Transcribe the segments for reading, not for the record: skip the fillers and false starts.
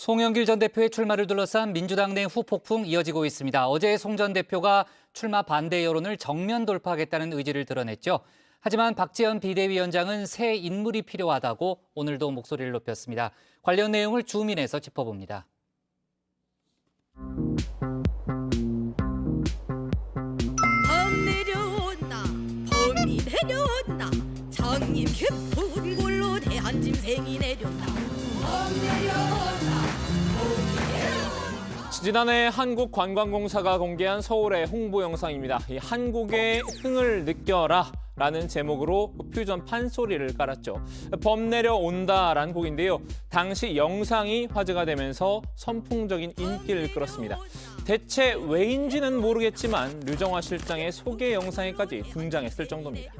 송영길 전 대표의 출마를 둘러싼 민주당 내 후폭풍 이어지고 있습니다. 어제 송 전 대표가 출마 반대 여론을 정면 돌파하겠다는 의지를 드러냈죠. 하지만 박지원 비대위원장은 새 인물이 필요하다고 오늘도 목소리를 높였습니다. 관련 내용을 주민에서 짚어봅니다. 범 내려온다, 범이 내려온다, 장님 깊은 골로 대한 짐승이 내려온다. 범 내려온다, 범이 내려온다. 지난해 한국관광공사가 공개한 서울의 홍보 영상입니다. 이 한국의 흥을 느껴라 라는 제목으로 퓨전 판소리를 깔았죠. 범 내려온다라는 곡인데요. 당시 영상이 화제가 되면서 선풍적인 인기를 끌었습니다. 대체 왜인지는 모르겠지만 류정화 실장의 소개 영상에까지 등장했을 정도입니다.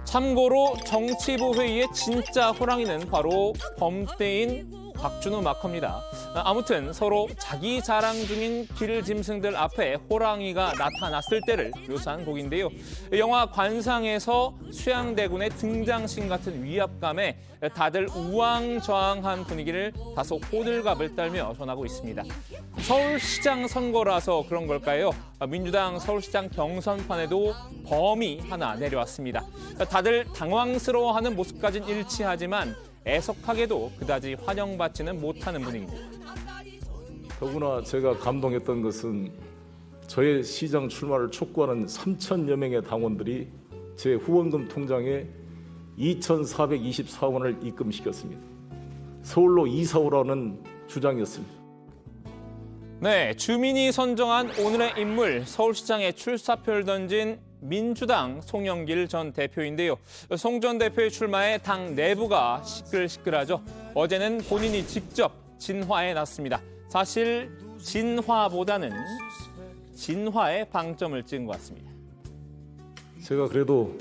참고로 정치부 회의의 진짜 호랑이는 바로 범대인 박준호 마커입니다. 아무튼 서로 자기 자랑 중인 길 짐승들 앞에 호랑이가 나타났을 때를 묘사한 곡인데요. 영화 관상에서 수양대군의 등장신 같은 위압감에 다들 우왕좌왕한 분위기를 다소 호들갑을 떨며 전하고 있습니다. 서울시장 선거라서 그런 걸까요? 민주당 서울시장 경선판에도 범이 하나 내려왔습니다. 다들 당황스러워하는 모습까진 일치하지만 애석하게도 그다지 환영받지는 못하는 분위기입니다. 더구나 제가 감동했던 것은 저의 시장 출마를 촉구하는 3천여 명의 당원들이 제 후원금 통장에 2,424원 원을 입금시켰습니다. 서울로 이사 오라는 주장이었습니다. 네, 주민이 선정한 오늘의 인물, 서울시장에 출사표를 던진 민주당 송영길 전 대표인데요. 송 전 대표의 출마에 당 내부가 시끌시끌하죠. 어제는 본인이 직접 진화에 났습니다. 사실 진화보다는 진화에 방점을 찍은 것 같습니다. 제가 그래도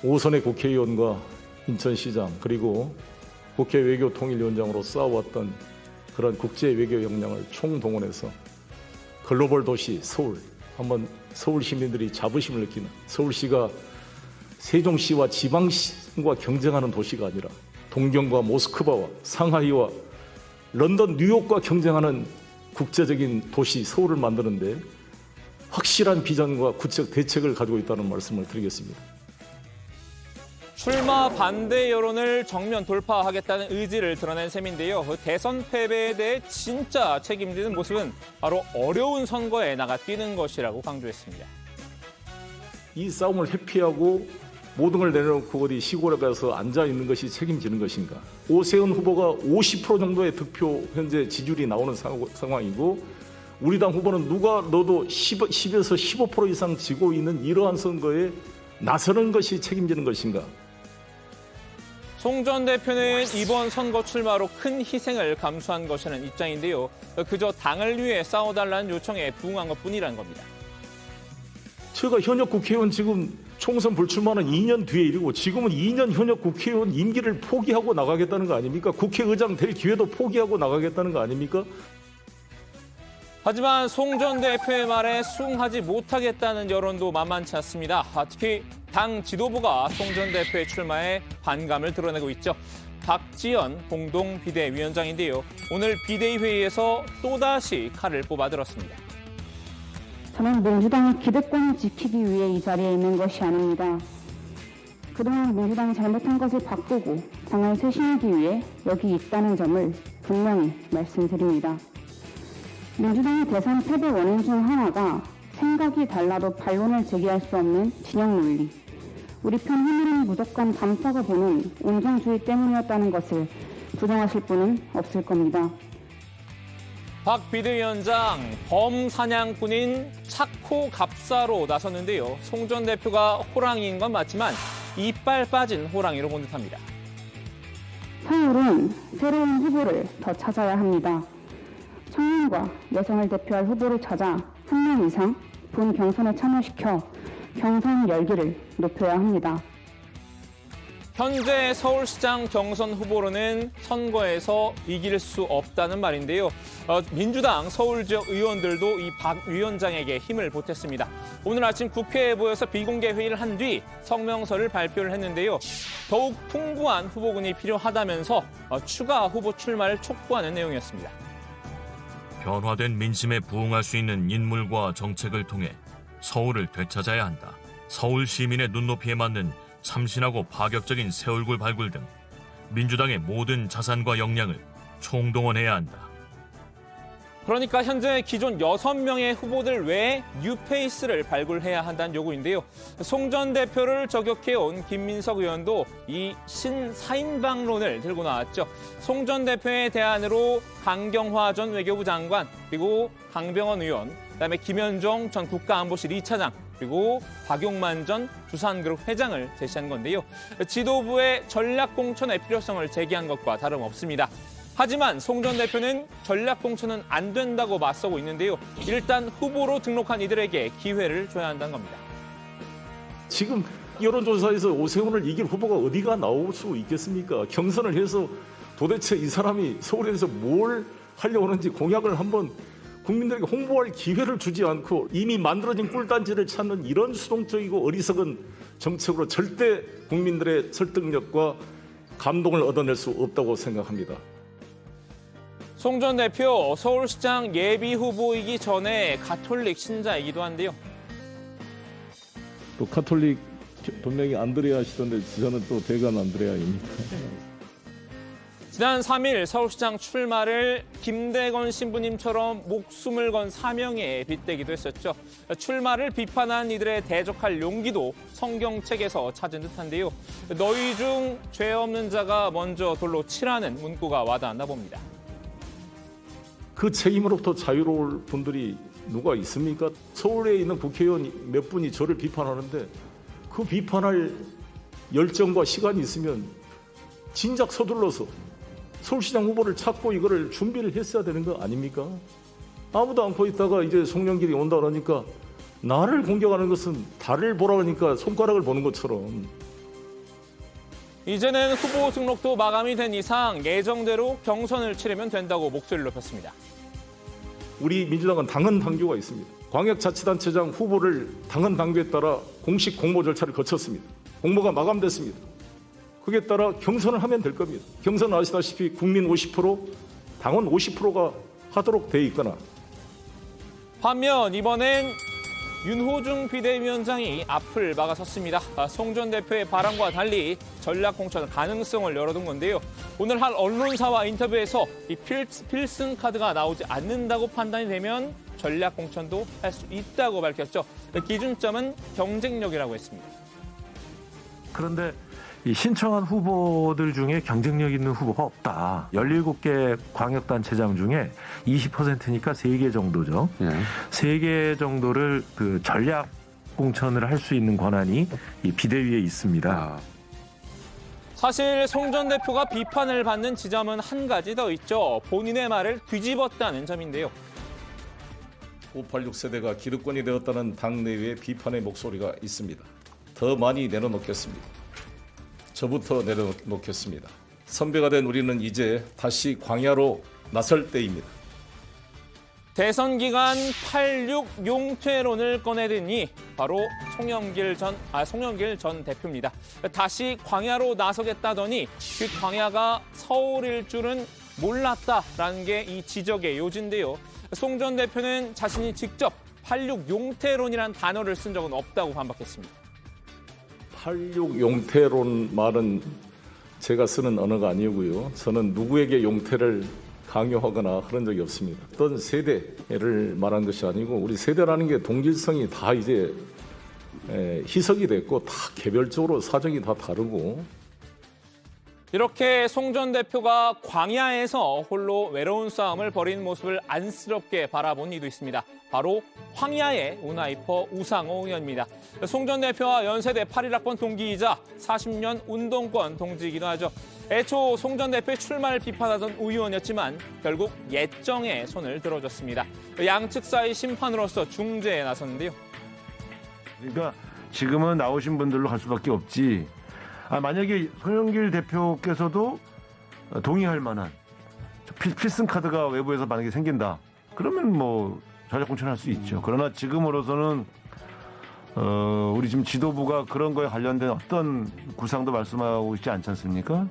5선의 국회의원과 인천시장 그리고 국회 외교통일위원장으로 쌓아왔던 그런 국제 외교 역량을 총동원해서 글로벌 도시 서울, 한번 서울 시민들이 자부심을 느끼는, 서울시가 세종시와 지방시와 경쟁하는 도시가 아니라 동경과 모스크바와 상하이와 런던, 뉴욕과 경쟁하는 국제적인 도시 서울을 만드는데 확실한 비전과 구체적 대책을 가지고 있다는 말씀을 드리겠습니다. 출마 반대 여론을 정면 돌파하겠다는 의지를 드러낸 셈인데요. 대선 패배에 대해 진짜 책임지는 모습은 바로 어려운 선거에 나가 뛰는 것이라고 강조했습니다. 이 싸움을 회피하고 모든 걸 내려놓고 어디 시골에 가서 앉아 있는 것이 책임지는 것인가? 오세훈 후보가 50% 정도의 득표 현재 지지율이 나오는 상황이고 우리 당 후보는 누가 넣어도 10에서 15% 이상 지고 있는 이러한 선거에 나서는 것이 책임지는 것인가? 송 전 대표는 이번 선거 출마로 큰 희생을 감수한 것이라는 입장인데요. 그저 당을 위해 싸워달라는 요청에 부응한 것뿐이라는 겁니다. 제가 현역 국회의원 지금 총선 불출마는 2년 뒤의 일이고 지금은 2년 현역 국회의원 임기를 포기하고 나가겠다는 거 아닙니까? 국회의장 될 기회도 포기하고 나가겠다는 거 아닙니까? 하지만 송 전 대표의 말에 수긍하지 못하겠다는 여론도 만만치 않습니다. 특히 당 지도부가 송 전 대표의 출마에 반감을 드러내고 있죠. 박지원 공동 비대위원장인데요. 오늘 비대위 회의에서 또다시 칼을 뽑아들었습니다. 저는 민주당의 기득권을 지키기 위해 이 자리에 있는 것이 아닙니다. 그동안 민주당이 잘못한 것을 바꾸고 당을 쇄신하기 위해 여기 있다는 점을 분명히 말씀드립니다. 민주당의 대선 패배 원인 중 하나가 생각이 달라도 반론을 제기할 수 없는 진영 논리, 우리 편 하나는 무조건 감싸고 보는 온정주의 때문이었다는 것을 부정하실 분은 없을 겁니다. 박 비대위원장 범사냥꾼인 차코 갑사로 나섰는데요. 송 전 대표가 호랑이인 건 맞지만 이빨 빠진 호랑이로 본 듯합니다. 서울은 새로운 후보를 더 찾아야 합니다. 청년과 여성을 대표할 후보를 찾아 한 명 이상 본 경선에 참여시켜 경선 열기를 높여야 합니다. 현재 서울시장 경선 후보로는 선거에서 이길 수 없다는 말인데요. 민주당 서울지역 의원들도 이 박 위원장에게 힘을 보탰습니다. 오늘 아침 국회에 모여서 비공개 회의를 한 뒤 성명서를 발표를 했는데요. 더욱 풍부한 후보군이 필요하다면서 추가 후보 출마를 촉구하는 내용이었습니다. 변화된 민심에 부응할 수 있는 인물과 정책을 통해 서울을 되찾아야 한다. 서울 시민의 눈높이에 맞는 참신하고 파격적인 새 얼굴 발굴 등 민주당의 모든 자산과 역량을 총동원해야 한다. 그러니까 현재 기존 6명의 후보들 외에 뉴페이스를 발굴해야 한다는 요구인데요. 송 전 대표를 저격해온 김민석 의원도 이 신사인방론을 들고 나왔죠. 송 전 대표의 대안으로 강경화 전 외교부 장관, 그리고 강병원 의원, 그다음에 김현종 전 국가안보실 2차장, 그리고 박용만 전 두산그룹 회장을 제시한 건데요. 지도부의 전략공천의 필요성을 제기한 것과 다름없습니다. 하지만 송 전 대표는 전략공천은 안 된다고 맞서고 있는데요. 일단 후보로 등록한 이들에게 기회를 줘야 한다는 겁니다. 지금 여론조사에서 오세훈을 이길 후보가 어디가 나올 수 있겠습니까? 경선을 해서 도대체 이 사람이 서울에 대해서 뭘 하려고 하는지 공약을 한번 국민들에게 홍보할 기회를 주지 않고 이미 만들어진 꿀단지를 찾는 이런 수동적이고 어리석은 정책으로 절대 국민들의 설득력과 감동을 얻어낼 수 없다고 생각합니다. 송 전 대표 서울시장 예비 후보이기 전에 가톨릭 신자이기도 한데요. 또 카톨릭 본명이 안드레아시던데 저는 또 대관 안드레아입니다. 지난 3일 서울시장 출마를 김대건 신부님처럼 목숨을 건 사명에 빗대기도 했었죠. 출마를 비판한 이들의 대적할 용기도 성경책에서 찾은 듯한데요. 너희 중 죄 없는 자가 먼저 돌로 치라는 문구가 와닿았나 봅니다. 그 책임으로부터 자유로울 분들이 누가 있습니까? 서울에 있는 국회의원 몇 분이 저를 비판하는데 그 비판할 열정과 시간이 있으면 진작 서둘러서 서울시장 후보를 찾고 이거를 준비를 했어야 되는 거 아닙니까? 아무도 않고 있다가 이제 송영길이 온다 그러니까 나를 공격하는 것은 달을 보라니까 손가락을 보는 것처럼. 이제는 후보 등록도 마감이 된 이상 예정대로 경선을 치르면 된다고 목소리를 높였습니다. 우리 민주당은 당헌 당규가 있습니다. 광역자치단체장 후보를 당헌 당규에 따라 공식 공모 절차를 거쳤습니다. 공모가 마감됐습니다. 그에 따라 경선을 하면 될 겁니다. 경선은 아시다시피 국민 50%, 당원 50%가 하도록 돼 있거나. 반면 이번엔 윤호중 비대위원장이 앞을 막아섰습니다. 송 전 대표의 바람과 달리 전략공천 가능성을 열어둔 건데요. 오늘 한 언론사와 인터뷰에서 이 필승 카드가 나오지 않는다고 판단이 되면 전략공천도 할 수 있다고 밝혔죠. 기준점은 경쟁력이라고 했습니다. 그런데 이 신청한 후보들 중에 경쟁력 있는 후보가 없다. 17개 광역단체장 중에 20%니까 3개 정도죠. 3개 정도를 그 전략 공천을 할 수 있는 권한이 이 비대위에 있습니다. 사실 송 전 대표가 비판을 받는 지점은 한 가지 더 있죠. 본인의 말을 뒤집었다는 점인데요. 586 세대가 기득권이 되었다는 당내외의 비판의 목소리가 있습니다. 더 많이 내려놓겠습니다. 저부터 내려놓겠습니다. 선배가 된 우리는 이제 다시 광야로 나설 때입니다. 대선 기간 86 용퇴론을 꺼내더니 바로 송영길 전 대표입니다. 다시 광야로 나서겠다더니 그 광야가 서울일 줄은 몰랐다라는 게 이 지적의 요지인데요. 송 전 대표는 자신이 직접 86 용퇴론이라는 단어를 쓴 적은 없다고 반박했습니다. 86 용태론 말은 제가 쓰는 언어가 아니고요. 저는 누구에게 용태를 강요하거나 그런 적이 없습니다. 어떤 세대를 말한 것이 아니고 우리 세대라는 게 동질성이 다 이제 희석이 됐고 다 개별적으로 사정이 다 다르고. 이렇게 송 전 대표가 광야에서 홀로 외로운 싸움을 벌이는 모습을 안쓰럽게 바라본 이도 있습니다. 바로 황야의 운하이퍼 우상호 의원입니다. 송 전 대표와 연세대 81학번 동기이자 40년 운동권 동지이기도 하죠. 애초 송 전 대표의 출마를 비판하던 우 의원이었지만 결국 예정에 손을 들어줬습니다. 양측 사이 심판으로서 중재에 나섰는데요. 그러니까 지금은 나오신 분들로 갈 수밖에 없지. 만약에 송영길 대표께서도 동의할 만한 필승 카드가 외부에서 만약에 생긴다. 그러면 뭐 전략공천할 수 있죠. 그러나 지금으로서는 우리 지금 지도부가 그런 거에 관련된 어떤 구상도 말씀하고 있지 않지 않습니까?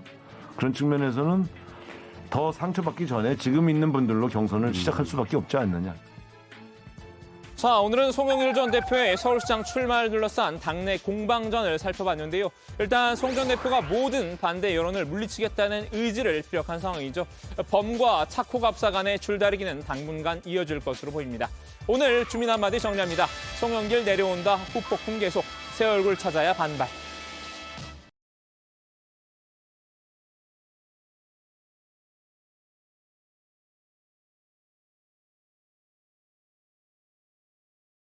그런 측면에서는 더 상처받기 전에 지금 있는 분들로 경선을 시작할 수밖에 없지 않느냐. 자, 오늘은 송영길 전 대표의 서울시장 출마를 둘러싼 당내 공방전을 살펴봤는데요. 일단 송 전 대표가 모든 반대 여론을 물리치겠다는 의지를 피력한 상황이죠. 범과 착호갑사 간의 줄다리기는 당분간 이어질 것으로 보입니다. 오늘 주민 한마디 정리합니다. 송영길 내려온다, 후폭풍 계속, 새 얼굴 찾아야 반발.